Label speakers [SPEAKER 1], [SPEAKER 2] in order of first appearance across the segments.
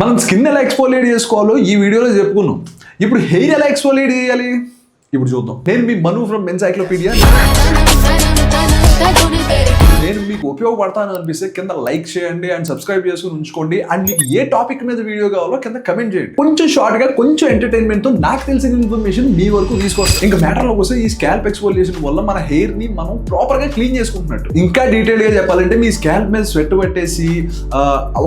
[SPEAKER 1] మనం స్కిన్ ఎలా ఎక్స్ఫోలియేట్ చేసుకోవాలో ఈ వీడియోలో చెప్పుకున్నాం. ఇప్పుడు హెయిర్ ఎలా ఎక్స్ఫోలియేట్ చేయాలి ఇప్పుడు చూద్దాం. నేను మీ మను ఫ్రమ్ ఎన్సైక్లోపీడియా. నేను మీకు ఉపయోగపడతాను అనిపిస్తే కింద లైక్ చేయండి అండ్ సబ్స్క్రైబ్ చేసుకుని ఉంచుకోండి. అండ్ మీకు ఏ టాపిక్ మీద వీడియో కావాలో కింద కమెంట్ చేయండి. కొంచెం షార్ట్ గా కొంచెం ఎంటర్టైన్మెంట్ తో నాకు తెలిసిన ఇన్ఫర్మేషన్ మీ వరకు తీసుకొస్తాం. ఇంకా మ్యాటర్ లోకి వస్తే ఈ స్కాల్ప్ ఎక్స్ఫోలియేషన్ వల్ల మన హెయిర్ ని మనం ప్రాపర్ గా క్లీన్ చేసుకుంటున్నట్టు. ఇంకా డీటెయిల్ గా చెప్పాలంటే మీ స్కాల్ప్ మీద స్వెట్ పట్టేసి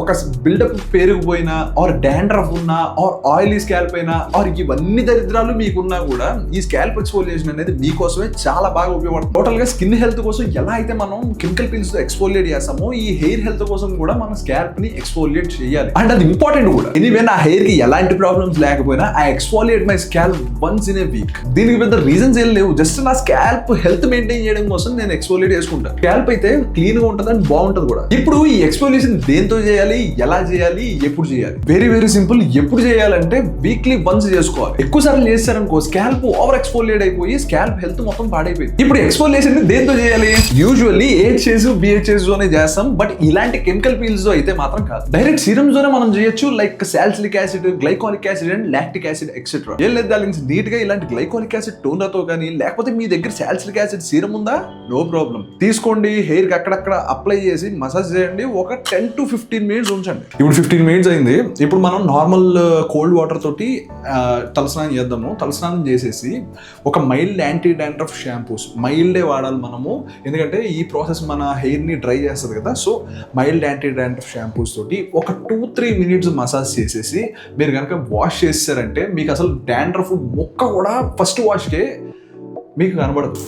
[SPEAKER 1] ఒక బిల్డప్ పెరిగిపోయినా ఆర్ డాండ్రఫ్ ఉన్నా ఆర్ ఆయిలీ స్కాల్ప్ అయినా ఆర్ ఇవన్నీ దరిద్రాలు మీకున్నా కూడా ఈ స్కాల్ప్ ఎక్స్ఫోలియేషన్ అనేది మీకోసమే చాలా బాగా ఉపయోగపడుతుంది. టోటల్ గా స్కిన్ హెల్త్ కోసం ఎలా అయితే మనం కెమికల్ పిల్స్ తో ఎక్స్ఫోలియేట్ చేస్తామో ఈ హెయిర్ హెల్త్ కోసం కూడా మన స్కాల్ప్ ని ఎక్స్ఫోలియేట్ చేయాలి. అండ్ అది ఇంపార్టెంట్ కూడా. ఎనీవే నా హెయిర్ కి ఎలాంటి ప్రాబ్లమ్స్ లేకపోయినా I exfoliate my scalp once in a week. దీనికి పెద్ద రీజన్స్ ఏం లేవు, జస్ట్ నా స్కాల్ప్ హెల్త్ మెయింటైన్ చేయడం కోసం నేను ఎక్స్ఫోలియేట్ చేసుకుంటాను. స్కాల్ప్ అయితే క్లీన్ గా ఉంటుంది అండ్ బాగుంటుంది కూడా. ఇప్పుడు ఈ ఎక్స్ఫోలియేషన్ దేంతో చేయాలి, ఎలా చేయాలి, ఎప్పుడు చేయాలి? Very very simple. ఎప్పుడు చేయాలంటే వీక్లీ వన్స్ చేసుకోవాలి. ఎక్కువ సార్లు చేస్తారనుకో స్కాల్ప్ ఓవర్ ఎక్స్ఫోలియేట్ అయిపోయి స్కాల్ప్ హెల్త్ మొత్తం పాడైపోయింది. ఇప్పుడు ఎక్స్ఫోలియేషన్ దేంతో చేయాలి? యూజువల్లీ AHAs BHAs తోనే చేస్తాం, బట్ ఇలాంటి కెమికల్ పీల్స్ తో అయితే మాత్రం కాదు. డైరెక్ట్ సీరమ్స్ తోనే మనం చేయొచ్చు, like salicylic acid, glycolic acid and lactic acid etcetera. ఏం లేదు డార్లింగ్స్, నీట్ గా ఇలాంటి గ్లైకాలిక్ యాసిడ్ టోనర్ తో కానీ లేకపోతే మీ దగ్గర సాలిసిలిక్ యాసిడ్ సీరం ఉందా, నో ప్రాబ్లం, తీసుకోండి. హెయిర్ కి అక్కడక్కడ అప్లై చేసి మసాజ్ చేయండి. ఒక 10 to 15 మినిట్స్ ఉంచండి. ఇప్పుడు 15 మినిట్స్ అయింది. ఇప్పుడు మనం నార్మల్ కోల్డ్ వాటర్ తోటి తలస్నానం చేద్దాము. తలస్నానం చేసేసి ఒక మైల్డ్ యాంటీ డాండ్రఫ్ షాంపూస్ మైల్డే వాడాలి మనము, ఎందుకంటే ఈ ప్రాసెస్ మన హెయిర్ ని డ్రై చేస్తుంది కదా. So mild anti dandruff shampoos తోటి ఒక 2-3 మినిట్స్ మసాజ్ చేసేసి మీరు కనుక వాష్ చేస్తారంటే మీకు అసలు డాండ్రఫ్ మొక్క కూడా ఫస్ట్ వాష్కే మీకు కనబడదు.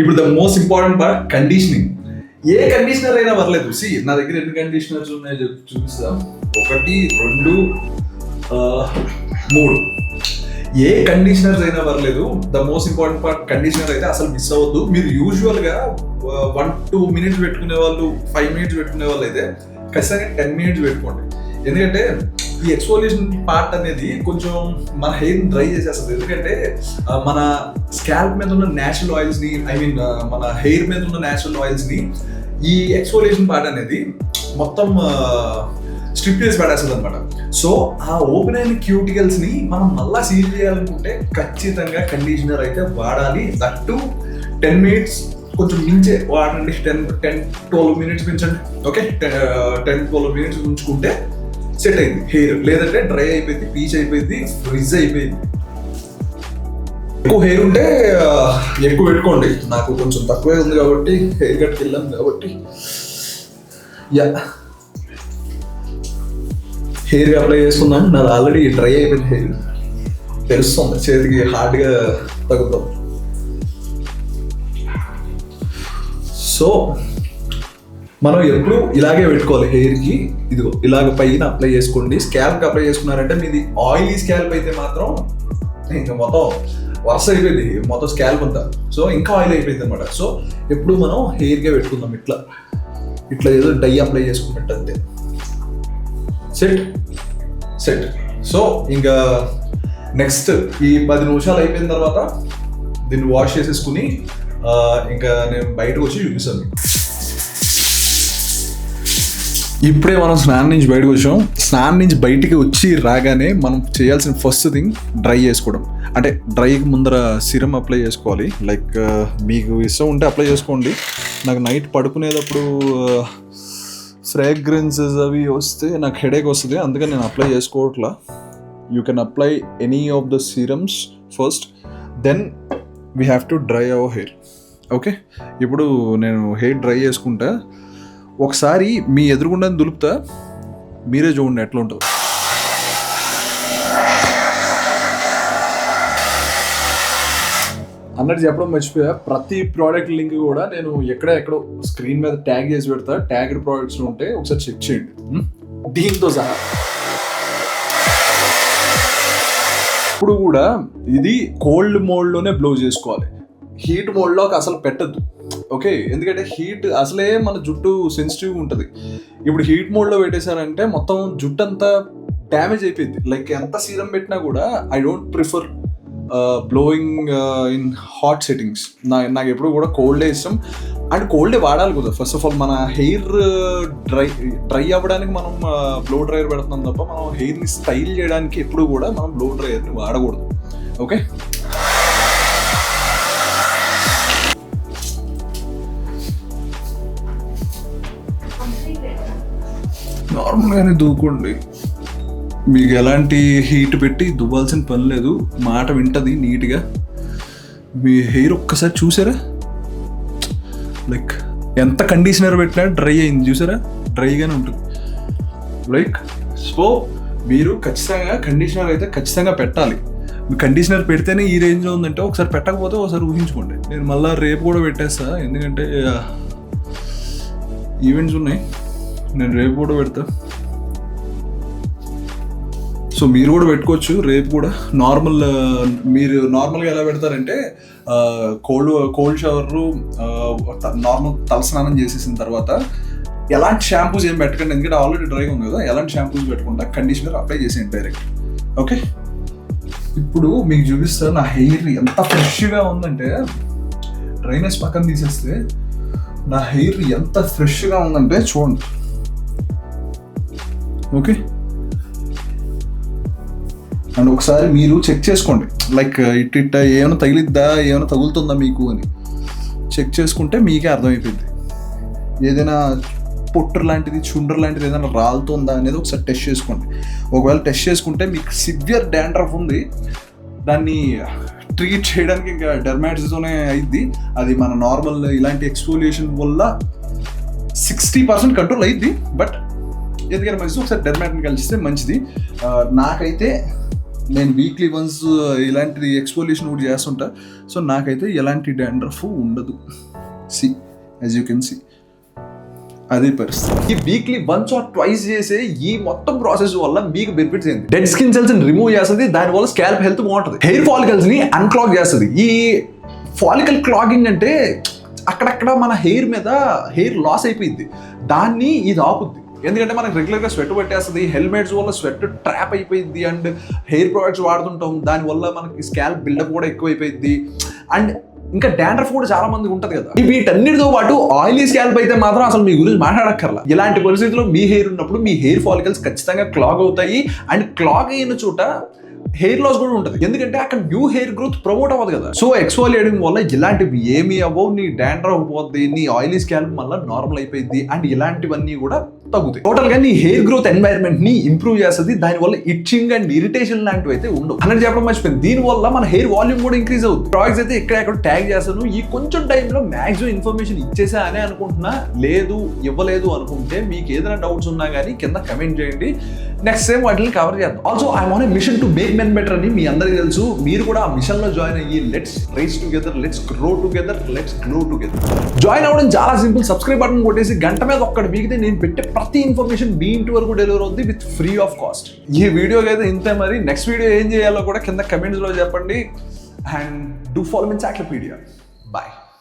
[SPEAKER 1] ఇప్పుడు the most important part, conditioning. A conditioner అయినా పర్లేదు. నా దగ్గర ఎన్ని కండిషనర్స్ ఉన్నాయో చూపిస్తాం. 1, 2, 3. ఏ కండిషనర్స్ అయినా పర్లేదు. The most important part conditioner అయితే అసలు మిస్ అవ్వద్దు. మీరు యూజువల్ గా 1-2 మినిట్స్ పెట్టుకునే వాళ్ళు, 5 మినిట్స్ పెట్టుకునే వాళ్ళు అయితే ఖచ్చితంగా 10 మినిట్స్ పెట్టుకోండి. ఎందుకంటే ఈ ఎక్స్ఫోలియేషన్ పార్ట్ అనేది కొంచెం మన హెయిర్ డ్రై చేసేస్తుంది. ఎందుకంటే మన స్కాల్ప్ మీద ఉన్న న్యాచురల్ ఆయిల్స్ ని, మన హెయిర్ మీద ఉన్న న్యాచురల్ ఆయిల్స్ ని ఈ ఎక్స్ఫోలియేషన్ పార్ట్ అనేది మొత్తం స్ట్రిప్ చేసి పడేస్తుంది అనమాట. సో ఆ ఓపెన్ అయిన క్యూటికల్స్ ని మనం మళ్ళా సీల్ చేయాలనుకుంటే ఖచ్చితంగా కండిషనర్ అయితే వాడాలి. దట్టు 10 మినిట్స్ కొంచెం మించే వాడండి. 10-12 మినిట్స్ పెంచండి. ఓకే, 10-12 మినిట్స్ ఉంచుకుంటే సెట్ అయింది హెయిర్. లేదంటే డ్రై అయిపోయింది, పీచ్ అయిపోయింది, ఫ్రిజ్ అయిపోయింది. ఎక్కువ హెయిర్ ఉంటే ఎక్కువ పెట్టుకోండి. నాకు కొంచెం తక్కువే ఉంది కాబట్టి హెయిర్ కట్కి వెళ్ళాను కాబట్టి హెయిర్ అప్లై చేసుకున్నాం. నాది ఆల్రెడీ డ్రై అయిపోయింది హెయిర్, తెలుస్తుంది, చేతికి హార్డ్గా తగ్గుతాం. సో మనం ఎప్పుడు ఇలాగే పెట్టుకోవాలి హెయిర్కి. ఇదిగో ఇలాగ పైన అప్లై చేసుకోండి. స్కాల్ప్కి అప్లై చేసుకున్నారంటే మీది ఆయిలీ స్కాల్ప్ అయితే మాత్రం ఇంకా మొత్తం వర్ష అయిపోయింది, మొత్తం స్కాల్ప్ అంతా. సో ఇంకా ఆయిల్ అయిపోయింది అనమాట. సో ఎప్పుడు మనం హెయిర్గా పెట్టుకుందాం. ఇట్లా ఏదో డై అప్లై చేసుకున్నట్టు అంతే. సెట్. సో ఇంకా నెక్స్ట్ ఈ 10 నిమిషాలు అయిపోయిన తర్వాత దీన్ని వాష్ చేసేసుకుని ఇంకా నేను బయటకు వచ్చి చూపిస్తాను. ఇప్పుడే మనం స్నానం నుంచి బయటకు వచ్చాం. స్నానం నుంచి బయటికి వచ్చి రాగానే మనం చేయాల్సిన ఫస్ట్ థింగ్ డ్రై చేసుకోవడం. అంటే డ్రైకి ముందర సిరం అప్లై చేసుకోవాలి. లైక్ మీకు ఇష్టం ఉంటే అప్లై చేసుకోండి. నాకు నైట్ పడుకునేటప్పుడు ఫ్రాగ్రెన్సెస్ అవి వస్తే నాకు హెడేక్ వస్తుంది, అందుకని నేను అప్లై చేసుకోవట్లా. You can apply any of the serums first, then we have to dry our hair. Okay, ఇప్పుడు నేను హెయిర్ డ్రై చేసుకుంటా. ఒకసారి మీ ఎదురుగుండా దులుపుతా, మీరే చూడండి ఎట్లా ఉంటుంది. అన్నట్టు చెప్పడం మర్చిపోయా, ప్రతి ప్రోడక్ట్ లింక్ కూడా నేను ఎక్కడో స్క్రీన్ మీద ట్యాగ్ చేసి పెడతా. ట్యాగ్డ్ ప్రోడక్ట్స్ ఉంటే ఒకసారి చెక్ చేయండి దీంతో సహా. ఇప్పుడు కూడా ఇది కోల్డ్ మోడ్లోనే బ్లో చేసుకోవాలి, హీట్ మోడ్లోకి అసలు పెట్టద్దు. ఓకే, ఎందుకంటే హీట్ అసలే మన జుట్టు సెన్సిటివ్ ఉంటుంది. ఇప్పుడు హీట్ మోడ్లో పెట్టేశారంటే మొత్తం జుట్టు అంతా డ్యామేజ్ అయిపోయింది. లైక్ ఎంత సీరం పెట్టినా కూడా I don't prefer blowing in hot settings. నాకు ఎప్పుడు కూడా కోల్డే ఇష్టం. అండ్ కోల్డే వాడాలి కదా. ఫస్ట్ ఆఫ్ ఆల్ మన హెయిర్ డ్రై అవ్వడానికి మనం బ్లో డ్రైయర్ పెడుతున్నాం తప్ప మనం హెయిర్ని స్టైల్ చేయడానికి ఎప్పుడు కూడా మనం బ్లో డ్రైయర్ని వాడకూడదు. ఓకే, నార్మల్గానే దూకోండి. మీకు ఎలాంటి హీట్ పెట్టి దువ్వాల్సిన పని లేదు. మాట వింటది నీట్గా. మీ హెయిర్ ఒక్కసారి చూసారా, లైక్ ఎంత కండిషనర్ పెట్టినా డ్రై అయింది చూసారా, డ్రైగానే ఉంటుంది. లైక్ సో మీరు ఖచ్చితంగా కండిషనర్ అయితే ఖచ్చితంగా పెట్టాలి. మీ కండిషనర్ పెడితేనే ఈ రేంజ్లో ఉందంటే ఒకసారి పెట్టకపోతే ఒకసారి ఊహించుకోండి. నేను మళ్ళీ రేపు కూడా పెట్టేస్తా, ఎందుకంటే ఈవెంట్స్ ఉన్నాయి. నేను రేపు కూడా పెడతా. సో మీరు కూడా పెట్టుకోవచ్చు రేపు కూడా. మీరు నార్మల్గా ఎలా పెడతారంటే కోల్డ్ షవర్లు నార్మల్ తలస్నానం చేసేసిన తర్వాత ఎలాంటి షాంపూస్ ఏం పెట్టకండి, ఎందుకంటే ఆల్రెడీ డ్రైగా ఉంది కదా. ఎలాంటి షాంపూస్ పెట్టకుండా కండిషనర్ అప్లై చేసేయండి డైరెక్ట్. ఓకే, ఇప్పుడు మీకు చూపిస్తా నా హెయిర్ ఎంత ఫ్రెష్గా ఉందంటే, డ్రైనెస్ పక్కన తీసేస్తే నా హెయిర్ ఎంత ఫ్రెష్గా ఉందంటే చూడండి. ఓకే, అండ్ ఒకసారి మీరు చెక్ చేసుకోండి, లైక్ ఇట్ట ఏమైనా తగిలిద్దా, ఏమైనా తగులుతుందా మీకు అని చెక్ చేసుకుంటే మీకే అర్థమైపోయింది. ఏదైనా పొట్టు లాంటిది, చుండ్రు లాంటిది ఏదైనా రాలుతుందా అనేది ఒకసారి టెస్ట్ చేసుకోండి. ఒకవేళ టెస్ట్ చేసుకుంటే మీకు సివియర్ డాండ్రఫ్ ఉంది, దాన్ని ట్రీట్ చేయడానికి ఇంకా డెర్మాటిస్తోనే అయింది. అది మన నార్మల్ ఇలాంటి ఎక్స్ఫోలియేషన్ వల్ల 60% కంట్రోల్ అయింది. బట్ ఎందుకంటే మంచిది, ఒకసారి డెర్మాటిని కలిస్తే మంచిది. నాకైతే నేను వీక్లీ వన్స్ ఇలాంటి ఎక్స్ఫోలియేషన్ కూడా చేస్తుంటా. సో నాకైతే ఎలాంటి డాండ్రఫ్ ఉండదు. యాజ్ యూ కెన్ సీ అదే పరిస్థితి. ఈ వీక్లీ వన్స్ ఆర్ ట్వైస్ చేసే ఈ మొత్తం ప్రాసెస్ వల్ల మీకు బెనిఫిట్స్ ఏంటి? డెడ్ స్కిన్ సెల్స్ ని రిమూవ్ చేస్తుంది, దానివల్ల స్కాల్ప్ హెల్త్ బాగుంటుంది. హెయిర్ ఫాలికల్స్ ని అన్క్లాగ్ చేస్తుంది. ఈ ఫాలికల్ క్లాగింగ్ అంటే అక్కడక్కడ మన హెయిర్ మీద హెయిర్ లాస్ అయిపోయింది, దాన్ని ఇది ఆపుద్ది. ఎందుకంటే మనకు రెగ్యులర్గా స్వెట్ పట్టేస్తుంది, హెల్మెట్స్ వల్ల స్వెట్ ట్రాప్ అయిపోయింది, అండ్ హెయిర్ ప్రొడక్ట్స్ వాడుతుంటాం, దానివల్ల మనకి స్కాల్ప్ బిల్డప్ కూడా ఎక్కువ అయిపోయింది. అండ్ ఇంకా డాండ్రఫ్ కూడా చాలా మందికి ఉంటుంది కదా. వీటన్నిటితో పాటు ఆయిలీ స్కాల్ప్ అయితే మాత్రం అసలు మీ గురించి మాట్లాడక్కర్లా. ఇలాంటి పరిస్థితుల్లో మీ హెయిర్ ఉన్నప్పుడు మీ హెయిర్ ఫాలికల్స్ ఖచ్చితంగా క్లాగ్ అవుతాయి. అండ్ క్లాగ్ అయిన చోట హెయిర్ లాస్ కూడా ఉంటుంది, ఎందుకంటే అక్కడ న్యూ హెయిర్ గ్రోత్ ప్రమోట్ అవ్వదు కదా. సో ఎక్స్ఫోలియేటింగ్ వల్ల ఇలాంటివి ఏమీ అవ్వవు, నీ డాండ్రఫ్ పోద్ది, నీ ఆయిలీ స్కాల్ప్ మళ్ళీ నార్మల్ అయిపోయింది, అండ్ ఇలాంటివన్నీ కూడా తగ్గుతాయి. టోటల్ గా నీ హెయిర్ గ్రోత్ ఎన్వైరన్మెంట్ ని ఇంప్రూవ్ చేస్తుంది. దానివల్ల ఇచ్చింగ్ అండ్ ఇరిటేషన్ లాంటివి అయితే ఉండవు. అన్నట్టు చెప్పడం మర్చిపోయింది. దీనివల్ల మన హెయిర్ వాల్యూమ్ కూడా ఇంక్రీజ్ అవుతుంది. ప్రాడక్ట్స్ అయితే ఎక్కడ ట్యాగ్ చేస్తాను. ఈ కొంచెం టైంలో మాక్సిమం ఇన్ఫర్మేషన్ ఇచ్చేసా అని అనుకుంటున్నా. లేదు ఇవ్వలేదు అనుకుంటే మీకు ఏదైనా డౌట్స్ ఉన్నా కానీ కింద కమెంట్ చేయండి. నెక్స్ట్ టైం వాటిని కవర్ చేద్దాం. Also I'm on a mission to make men better అని మీ అందరికీ తెలుసు. మీరు కూడా ఆ మిషన్ లో జాయిన్ అయ్యి let's race together, let's grow together, let's glow together. Join అవ్వడం చాలా సింపుల్. సబ్స్క్రైబ్ బటన్ కొట్టేసి గంట మీద ఒక్కటి బీగితే నేను పెట్టే ప్రతి ఇన్ఫర్మేషన్ మీ ఇంటి వరకు డెలివర్ అవుతుంది విత్ ఫ్రీ ఆఫ్ కాస్ట్. ఈ వీడియోకి అయితే ఇంతే. మరి నెక్స్ట్ వీడియో ఏం చేయాలో కూడా కింద కమెంట్స్ లో చెప్పండి. And do follow me encyclopaedia.